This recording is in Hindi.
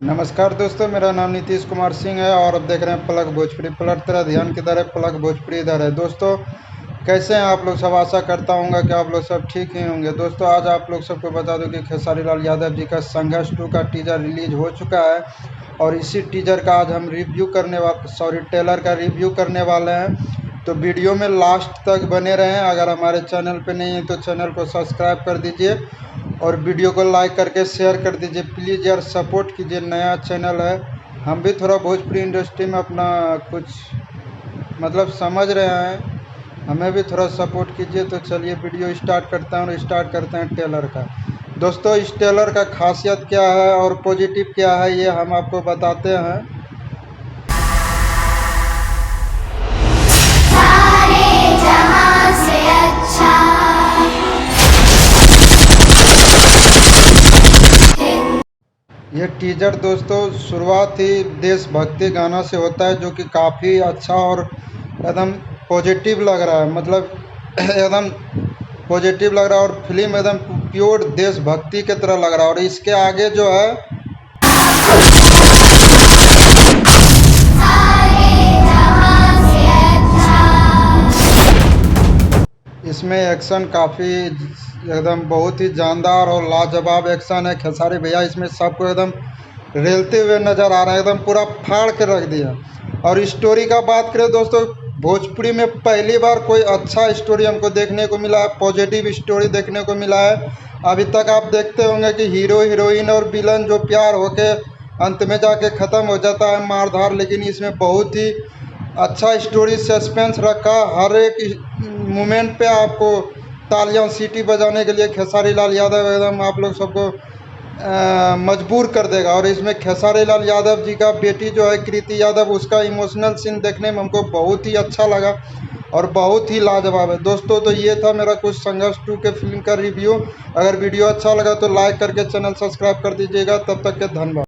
नमस्कार दोस्तों, मेरा नाम नीतीश कुमार सिंह है और आप देख रहे हैं पलक भोजपुरी। पलट तेरा ध्यान किधर है, पलक भोजपुरी इधर है। दोस्तों कैसे हैं आप लोग सब? आशा करता हूँ कि आप लोग सब ठीक ही होंगे। दोस्तों आज आप लोग सबको बता दूं कि खेसारी लाल यादव जी का संघर्ष 2 का टीजर रिलीज हो चुका है और इसी टीजर का आज हम ट्रेलर का रिव्यू करने वाले हैं। तो वीडियो में लास्ट तक बने रहें। अगर हमारे चैनल पे नहीं है तो चैनल को सब्सक्राइब कर दीजिए और वीडियो को लाइक करके शेयर कर दीजिए। प्लीज़ यार सपोर्ट कीजिए, नया चैनल है। हम भी थोड़ा भोजपुरी इंडस्ट्री में अपना कुछ समझ रहे हैं, हमें भी थोड़ा सपोर्ट कीजिए। तो चलिए वीडियो स्टार्ट करते हैं और स्टार्ट करते हैं ट्रेलर का। दोस्तों इस ट्रेलर का खासियत क्या है और पॉजिटिव क्या है ये हम आपको बताते हैं। ये टीजर दोस्तों शुरुआत ही देशभक्ति गाना से होता है, जो कि काफ़ी अच्छा और एकदम पॉजिटिव लग रहा है। एकदम पॉजिटिव लग रहा है और फिल्म एकदम प्योर देशभक्ति की तरह लग रहा है। और इसके आगे जो है इसमें एक्शन काफ़ी एकदम बहुत ही जानदार और लाजवाब एक्शन है। खेसारी भैया इसमें सबको एकदम रेलते हुए नज़र आ रहे हैं, एकदम पूरा फाड़ के रख दिया। और स्टोरी का बात करें दोस्तों, भोजपुरी में पहली बार कोई अच्छा स्टोरी हमको देखने को मिला है, पॉजिटिव स्टोरी देखने को मिला है। अभी तक आप देखते होंगे कि हीरो हीरोइन और विलन जो प्यार होके अंत में जाके ख़त्म हो जाता है मार धार, लेकिन इसमें बहुत ही अच्छा स्टोरी सस्पेंस रखा। हर एक मोमेंट पे आपको तालियां सीटी बजाने के लिए खेसारी लाल यादव एकदम आप लोग सबको मजबूर कर देगा। और इसमें खेसारी लाल यादव जी का बेटी जो है कृति यादव, उसका इमोशनल सीन देखने में हमको बहुत ही अच्छा लगा और बहुत ही लाजवाब है। दोस्तों तो ये था मेरा कुछ संघर्ष 2 के फिल्म का रिव्यू। अगर वीडियो अच्छा लगा तो लाइक करके चैनल सब्सक्राइब कर दीजिएगा। तब तक के धन्यवाद।